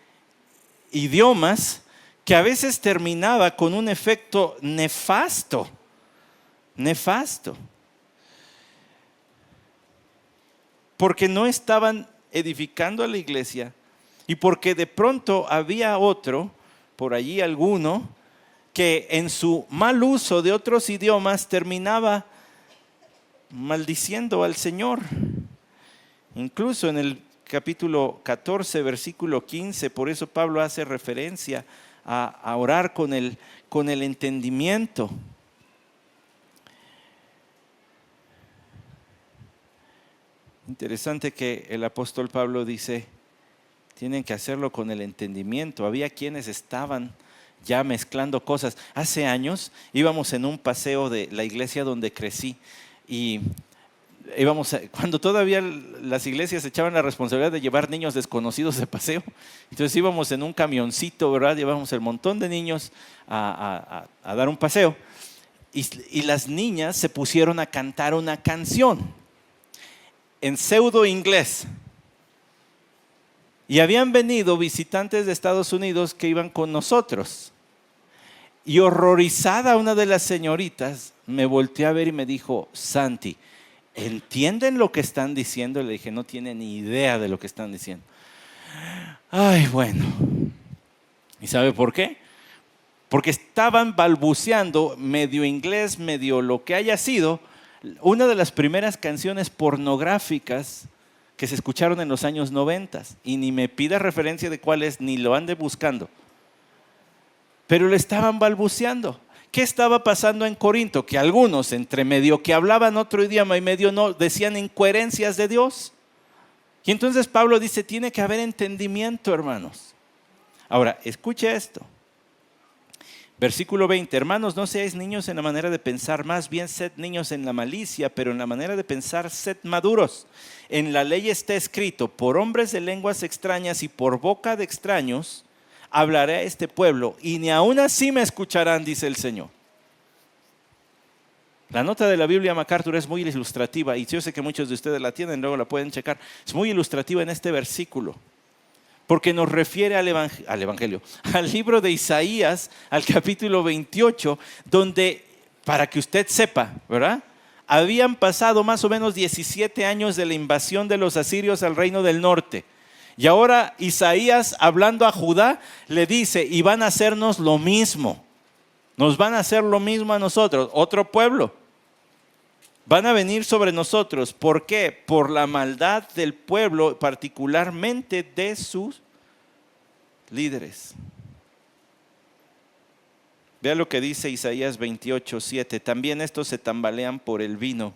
idiomas que a veces terminaba con un efecto nefasto. Porque no estaban edificando a la iglesia y porque de pronto había otro, por allí alguno, que en su mal uso de otros idiomas terminaba maldiciendo al Señor. Incluso en el capítulo 14, versículo 15, por eso Pablo hace referencia a orar con el entendimiento. Interesante que el apóstol Pablo dice, tienen que hacerlo con el entendimiento. Había quienes estaban ya mezclando cosas. Hace años íbamos en un paseo de la iglesia donde crecí y cuando todavía las iglesias echaban la responsabilidad de llevar niños desconocidos de paseo, entonces íbamos en un camioncito, ¿verdad? Llevábamos el montón de niños a dar un paseo. y las niñas se pusieron a cantar una canción en pseudo inglés. Y habían venido visitantes de Estados Unidos que iban con nosotros. Y horrorizada una de las señoritas me volteó a ver y me dijo: Santi, ¿entienden lo que están diciendo? Y le dije: no tienen ni idea de lo que están diciendo. Ay, bueno. ¿Y sabe por qué? Porque estaban balbuceando, medio inglés, medio lo que haya sido, una de las primeras canciones pornográficas que se escucharon en los años 90. Y ni me pida referencia de cuál es, ni lo ande buscando. Pero le estaban balbuceando. ¿Qué estaba pasando en Corinto? Que algunos, entre medio que hablaban otro idioma y medio no, decían incoherencias de Dios. Y entonces Pablo dice: tiene que haber entendimiento, hermanos. Ahora, escuche esto. Versículo 20: hermanos, no seáis niños en la manera de pensar, más bien sed niños en la malicia, pero en la manera de pensar sed maduros. En la ley está escrito: por hombres de lenguas extrañas y por boca de extraños hablaré a este pueblo, y ni aún así me escucharán, dice el Señor. La nota de la Biblia MacArthur es muy ilustrativa, y yo sé que muchos de ustedes la tienen, luego la pueden checar. Es muy ilustrativa en este versículo, porque nos refiere al Evangelio, al libro de Isaías, al capítulo 28, donde, para que usted sepa, ¿verdad?, habían pasado más o menos 17 años de la invasión de los asirios al reino del norte. Y ahora Isaías, hablando a Judá, le dice: y van a hacernos lo mismo. Nos van a hacer lo mismo a nosotros, otro pueblo. Van a venir sobre nosotros. ¿Por qué? Por la maldad del pueblo, particularmente de sus líderes. Vea lo que dice Isaías 28:7. También estos se tambalean por el vino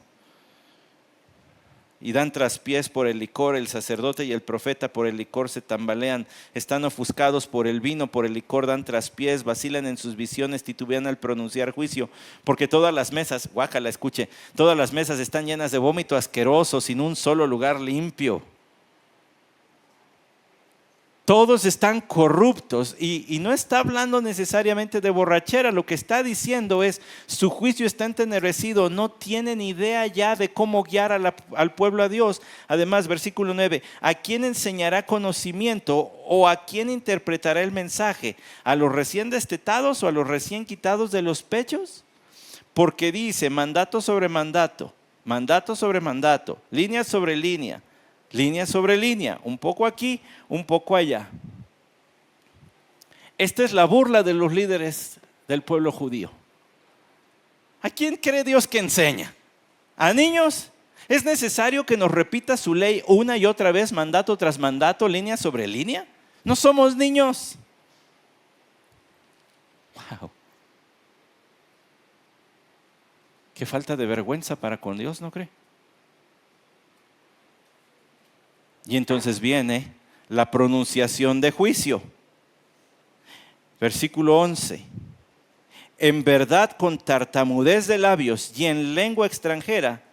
y dan traspiés por el licor. El sacerdote y el profeta por el licor se tambalean. Están ofuscados por el vino, por el licor dan traspiés, vacilan en sus visiones, titubean al pronunciar juicio. Porque todas las mesas, guácala, escuche, todas las mesas están llenas de vómito asqueroso, sin un solo lugar limpio. Todos están corruptos, y no está hablando necesariamente de borrachera. Lo que está diciendo es: su juicio está entenebrecido, no tienen idea ya de cómo guiar al pueblo a Dios. Además, versículo 9: ¿a quién enseñará conocimiento o a quién interpretará el mensaje? ¿A los recién destetados o a los recién quitados de los pechos? Porque dice: mandato sobre mandato, mandato sobre mandato, línea sobre línea, línea sobre línea, un poco aquí, un poco allá. Esta es la burla de los líderes del pueblo judío. ¿A quién cree Dios que enseña? ¿A niños? ¿Es necesario que nos repita su ley una y otra vez, mandato tras mandato, línea sobre línea? No somos niños. Wow. Qué falta de vergüenza para con Dios, ¿no cree? Y entonces viene la pronunciación de juicio. Versículo 11. En verdad, con tartamudez de labios y en lengua extranjera,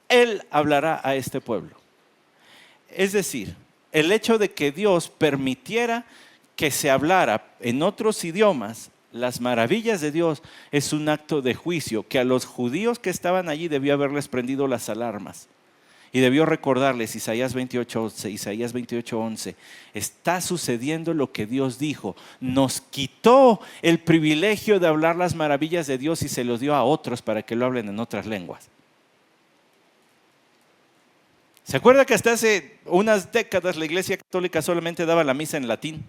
Él hablará a este pueblo. Es decir, el hecho de que Dios permitiera que se hablara en otros idiomas las maravillas de Dios es un acto de juicio que a los judíos que estaban allí debió haberles prendido las alarmas. Y debió recordarles Isaías 28:11. Está sucediendo lo que Dios dijo. Nos quitó el privilegio de hablar las maravillas de Dios y se lo dio a otros para que lo hablen en otras lenguas. ¿Se acuerda que hasta hace unas décadas la Iglesia Católica solamente daba la misa en latín?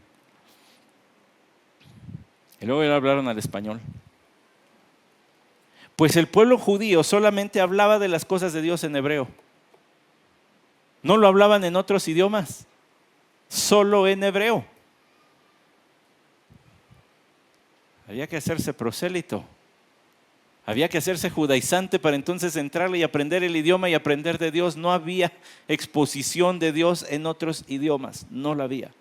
Y luego ya hablaron al español. Pues el pueblo judío solamente hablaba de las cosas de Dios en hebreo. No lo hablaban en otros idiomas, solo en hebreo. Había que hacerse prosélito, había que hacerse judaizante para entonces entrarle y aprender el idioma y aprender de Dios. No había exposición de Dios en otros idiomas, no la había.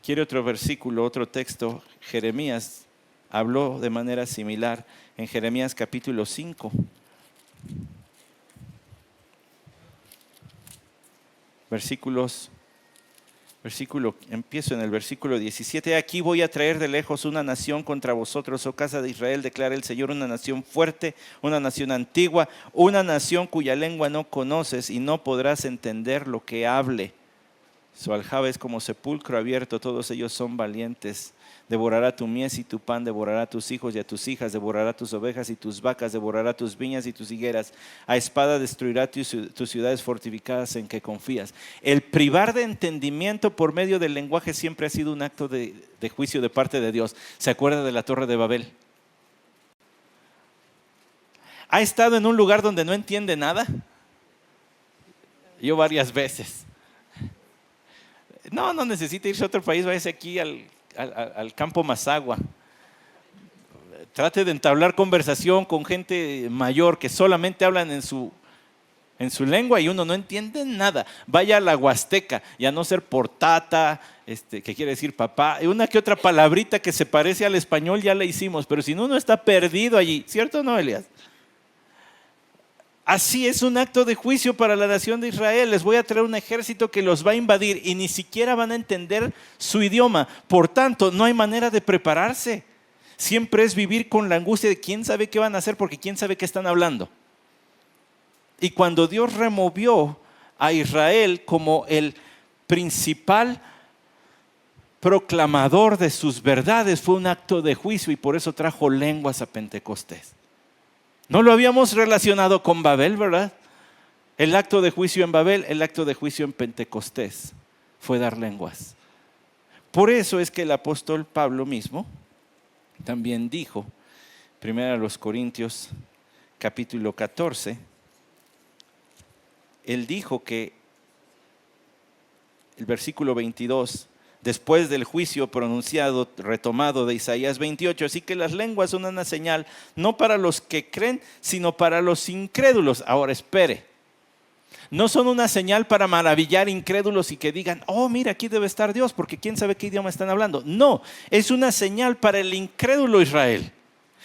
¿Quiere otro versículo, otro texto? Jeremías habló de manera similar en Jeremías capítulo 5. Versículos Empiezo en el versículo 17. Aquí voy a traer de lejos una nación contra vosotros, oh casa de Israel, declara el Señor, una nación fuerte, una nación antigua, una nación cuya lengua no conoces y no podrás entender lo que hable. Su aljaba es como sepulcro abierto, todos ellos son valientes. Devorará tu mies y tu pan, devorará a tus hijos y a tus hijas, devorará tus ovejas y tus vacas, devorará tus viñas y tus higueras. A espada destruirá tus ciudades fortificadas en que confías. El privar de entendimiento por medio del lenguaje siempre ha sido un acto de juicio de parte de Dios. ¿Se acuerda de la Torre de Babel? ¿Ha estado en un lugar donde no entiende nada? Yo varias veces. No necesita irse a otro país, váyase aquí al campo Mazagua. Trate de entablar conversación con gente mayor que solamente hablan en su lengua y uno no entiende nada. Vaya a la Huasteca y a no ser por tata, que quiere decir papá, una que otra palabrita que se parece al español ya la hicimos, pero si no, uno está perdido allí, ¿cierto o no, Elías? Así es un acto de juicio para la nación de Israel. Les voy a traer un ejército que los va a invadir y ni siquiera van a entender su idioma. Por tanto, no hay manera de prepararse. Siempre es vivir con la angustia de quién sabe qué van a hacer porque quién sabe qué están hablando. Y cuando Dios removió a Israel como el principal proclamador de sus verdades, fue un acto de juicio y por eso trajo lenguas a Pentecostés. No lo habíamos relacionado con Babel, ¿verdad? El acto de juicio en Babel, el acto de juicio en Pentecostés fue dar lenguas. Por eso es que el apóstol Pablo mismo también dijo, 1 Corintios capítulo 14, él dijo que el versículo 22, después del juicio pronunciado, retomado de Isaías 28, así que las lenguas son una señal, no para los que creen, sino para los incrédulos. Ahora espere, no son una señal para maravillar incrédulos y que digan, oh mira, aquí debe estar Dios, porque quién sabe qué idioma están hablando. No, es una señal para el incrédulo Israel.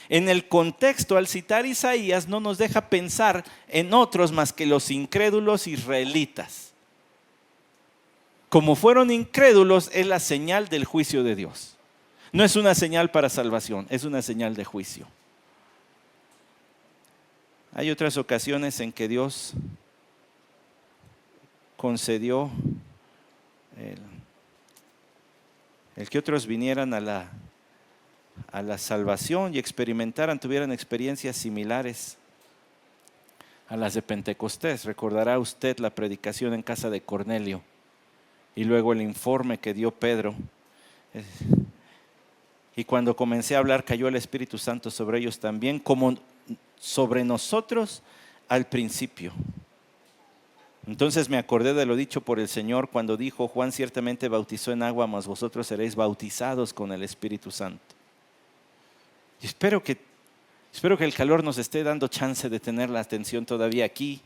En el contexto, al citar Isaías, no nos deja pensar en otros más que los incrédulos israelitas. Como fueron incrédulos, es la señal del juicio de Dios. No es una señal para salvación, es una señal de juicio. Hay otras ocasiones en que Dios concedió el que otros vinieran a la salvación y experimentaran, tuvieran experiencias similares a las de Pentecostés. Recordará usted la predicación en casa de Cornelio. Y luego el informe que dio Pedro. Y cuando comencé a hablar, cayó el Espíritu Santo sobre ellos también, como sobre nosotros al principio. Entonces me acordé de lo dicho por el Señor cuando dijo, Juan ciertamente bautizó en agua, mas vosotros seréis bautizados con el Espíritu Santo. Y espero que el calor nos esté dando chance de tener la atención todavía aquí,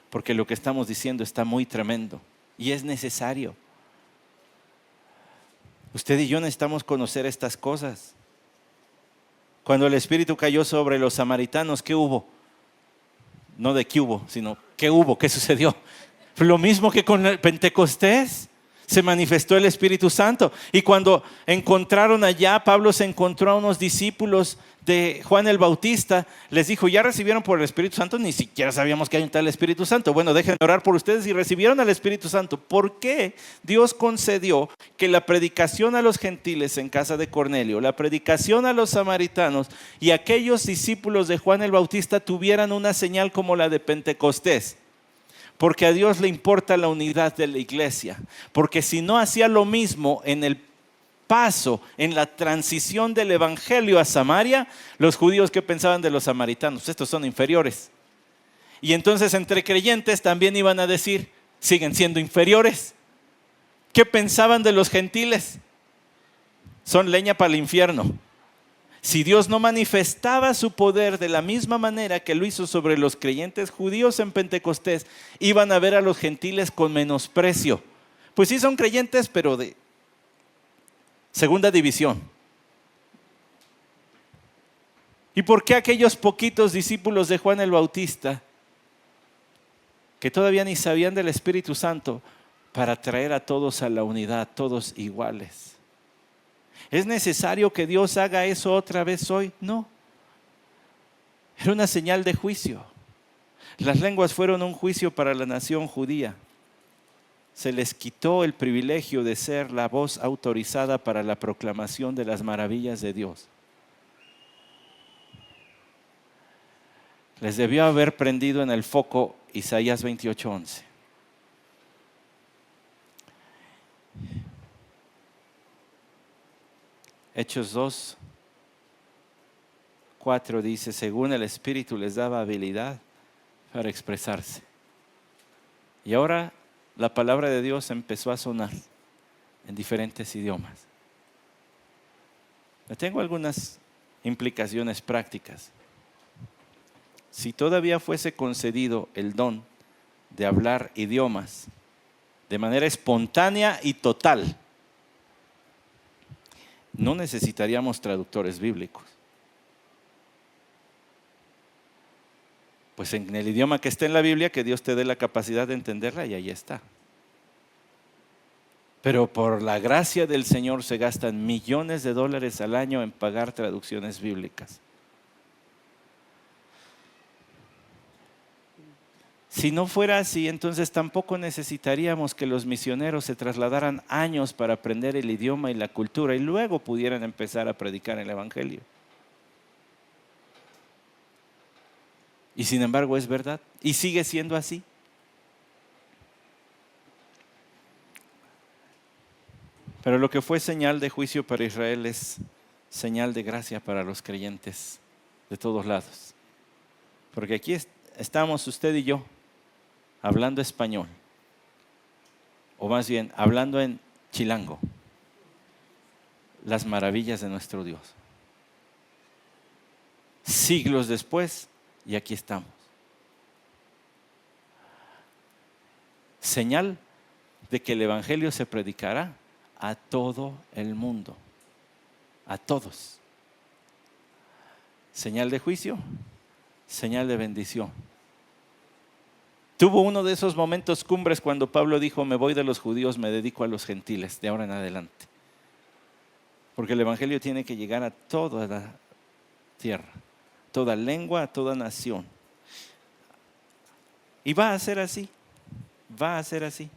porque lo que estamos diciendo está muy tremendo y es necesario. Usted y yo necesitamos conocer estas cosas. Cuando el Espíritu cayó sobre los samaritanos, ¿qué hubo? No de qué hubo, sino ¿qué hubo? ¿Qué sucedió? Lo mismo que con el Pentecostés. Se manifestó el Espíritu Santo. Y cuando encontraron allá, Pablo se encontró a unos discípulos de Juan el Bautista, les dijo, ¿ya recibieron por el Espíritu Santo? Ni siquiera sabíamos que hay un tal Espíritu Santo. Bueno, déjenme orar por ustedes y recibieron al Espíritu Santo. ¿Por qué Dios concedió que la predicación a los gentiles en casa de Cornelio, la predicación a los samaritanos y aquellos discípulos de Juan el Bautista tuvieran una señal como la de Pentecostés? Porque a Dios le importa la unidad de la iglesia. Porque si no hacía lo mismo en el paso, en la transición del evangelio a Samaria, los judíos, ¿qué pensaban de los samaritanos? Estos son inferiores. Y entonces entre creyentes también iban a decir, siguen siendo inferiores. ¿Qué pensaban de los gentiles? Son leña para el infierno. Si Dios no manifestaba su poder de la misma manera que lo hizo sobre los creyentes judíos en Pentecostés, iban a ver a los gentiles con menosprecio. Pues sí son creyentes, pero de segunda división. ¿Y por qué aquellos poquitos discípulos de Juan el Bautista, que todavía ni sabían del Espíritu Santo, para traer a todos a la unidad, todos iguales. ¿Es necesario que Dios haga eso otra vez hoy? No. Era una señal de juicio. Las lenguas fueron un juicio para la nación judía. Se les quitó el privilegio de ser la voz autorizada para la proclamación de las maravillas de Dios. Les debió haber prendido en el foco Isaías 28:11. Hechos 2:4 dice, según el Espíritu les daba habilidad para expresarse. Y ahora la palabra de Dios empezó a sonar en diferentes idiomas. Tengo algunas implicaciones prácticas. Si todavía fuese concedido el don de hablar idiomas de manera espontánea y total, no necesitaríamos traductores bíblicos. Pues en el idioma que esté en la Biblia, que Dios te dé la capacidad de entenderla y ahí está. Pero por la gracia del Señor se gastan millones de dólares al año en pagar traducciones bíblicas. Si no fuera así, entonces tampoco necesitaríamos que los misioneros se trasladaran años para aprender el idioma y la cultura y luego pudieran empezar a predicar el Evangelio. Y sin embargo es verdad, y sigue siendo así. Pero lo que fue señal de juicio para Israel es señal de gracia para los creyentes de todos lados. Porque aquí estamos usted y yo hablando español, o más bien hablando en chilango, las maravillas de nuestro Dios. Siglos después, y aquí estamos. Señal de que el Evangelio se predicará a todo el mundo, a todos. Señal de juicio, señal de bendición. Tuvo uno de esos momentos cumbres cuando Pablo dijo, me voy de los judíos, me dedico a los gentiles, de ahora en adelante. Porque el Evangelio tiene que llegar a toda la tierra, toda lengua, a toda nación. Y va a ser así, va a ser así.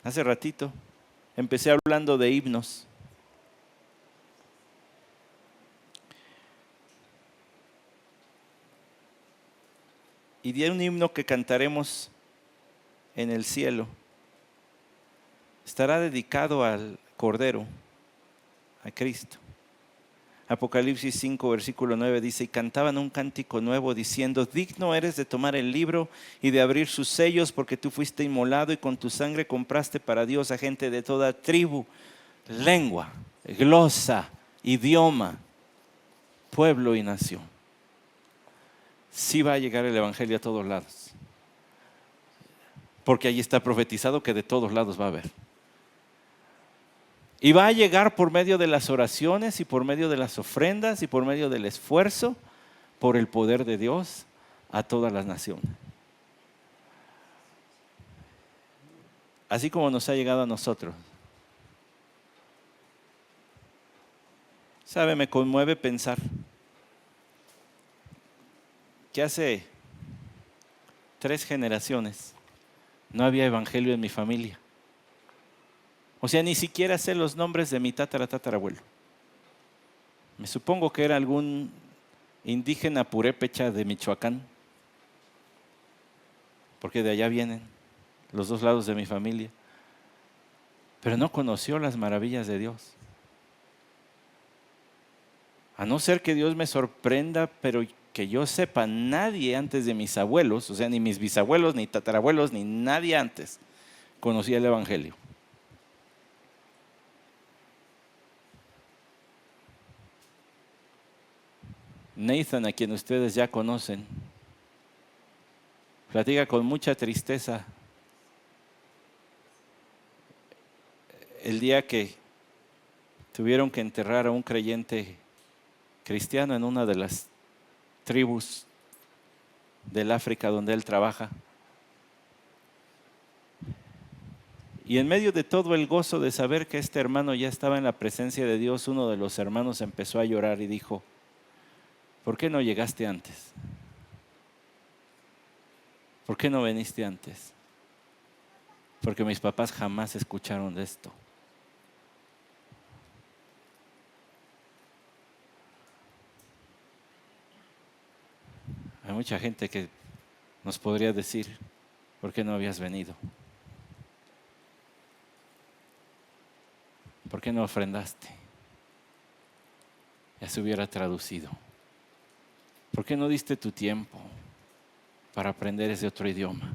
Hace ratito empecé hablando de himnos. Y de un himno que cantaremos en el cielo. Estará dedicado al Cordero, a Cristo. Apocalipsis 5, versículo 9 dice, y cantaban un cántico nuevo diciendo, digno eres de tomar el libro y de abrir sus sellos, porque tú fuiste inmolado y con tu sangre compraste para Dios a gente de toda tribu, lengua, glosa, idioma, pueblo y nación. Sí va a llegar el Evangelio a todos lados, porque allí está profetizado que de todos lados va a haber. Y va a llegar por medio de las oraciones y por medio de las ofrendas y por medio del esfuerzo, por el poder de Dios, a todas las naciones. Así como nos ha llegado a nosotros. ¿Sabe? Me conmueve pensar que hace 3 generaciones no había evangelio en mi familia. O sea, ni siquiera sé los nombres de mi tatarabuelo. Me supongo que era algún indígena purépecha de Michoacán, porque de allá vienen los 2 lados de mi familia. Pero no conoció las maravillas de Dios. A no ser que Dios me sorprenda, pero que yo sepa, nadie antes de mis abuelos, o sea, ni mis bisabuelos, ni tatarabuelos, ni nadie antes, conocía el Evangelio. Nathan, a quien ustedes ya conocen, platica con mucha tristeza el día que tuvieron que enterrar a un creyente cristiano en una de las tribus del África donde él trabaja. Y en medio de todo el gozo de saber que este hermano ya estaba en la presencia de Dios, uno de los hermanos empezó a llorar y dijo, ¿por qué no llegaste antes? ¿Por qué no viniste antes? Porque mis papás jamás escucharon de esto. Hay mucha gente que nos podría decir, ¿por qué no habías venido? ¿Por qué no ofrendaste? Ya se hubiera traducido. ¿Por qué no diste tu tiempo para aprender ese otro idioma?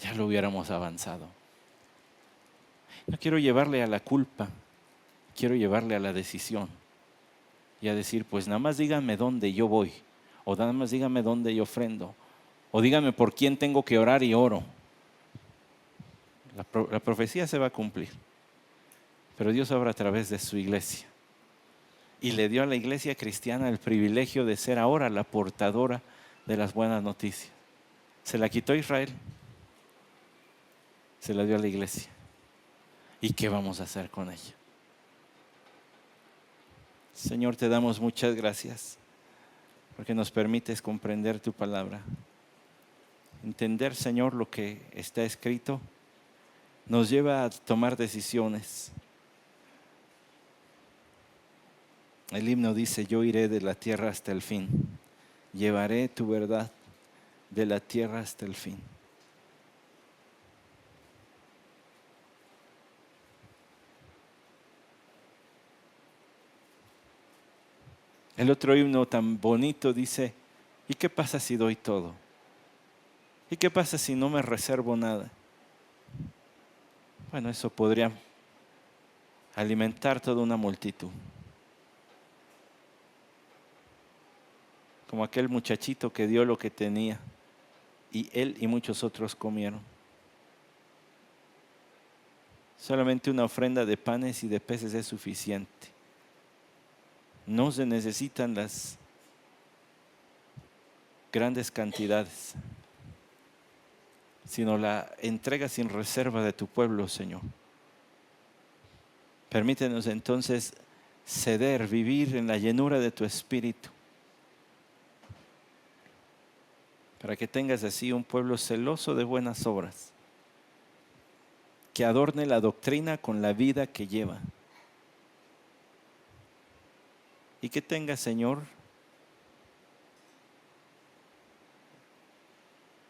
Ya lo hubiéramos avanzado. No quiero llevarle a la culpa, quiero llevarle a la decisión y a decir, pues nada más díganme dónde yo voy, o nada más díganme dónde yo ofrendo, o díganme por quién tengo que orar y oro. La profecía se va a cumplir, pero Dios obra a través de su iglesia. Y le dio a la iglesia cristiana el privilegio de ser ahora la portadora de las buenas noticias. Se la quitó Israel, se la dio a la iglesia. ¿Y qué vamos a hacer con ella? Señor, te damos muchas gracias porque nos permites comprender tu palabra. Entender, Señor, lo que está escrito nos lleva a tomar decisiones. El himno dice, yo iré de la tierra hasta el fin, llevaré tu verdad de la tierra hasta el fin. El otro himno tan bonito dice, ¿y qué pasa si doy todo? ¿Y qué pasa si no me reservo nada? Bueno, eso podría alimentar toda una multitud. Como aquel muchachito que dio lo que tenía y él y muchos otros comieron. Solamente una ofrenda de panes y de peces es suficiente. No se necesitan las grandes cantidades, sino la entrega sin reserva de tu pueblo, Señor. Permítenos entonces ceder, vivir en la llenura de tu espíritu, para que tengas así un pueblo celoso de buenas obras, que adorne la doctrina con la vida que lleva. Y que tenga, Señor,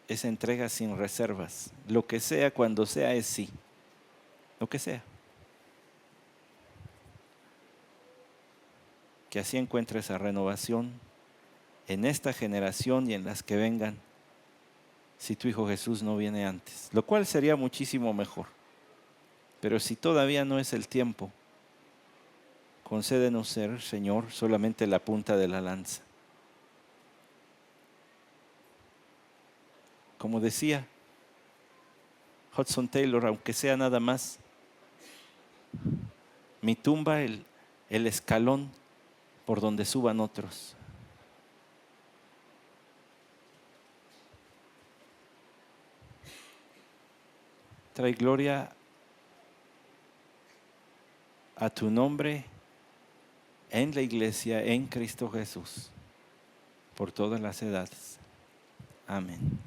esa entrega sin reservas. Lo que sea, cuando sea, es sí. Lo que sea. Que así encuentre esa renovación en esta generación y en las que vengan, si tu Hijo Jesús no viene antes. Lo cual sería muchísimo mejor. Pero si todavía no es el tiempo, concédenos ser, Señor, solamente la punta de la lanza. Como decía Hudson Taylor, aunque sea nada más mi tumba, el escalón por donde suban otros. Trae gloria a tu nombre en la iglesia, en Cristo Jesús, por todas las edades. Amén.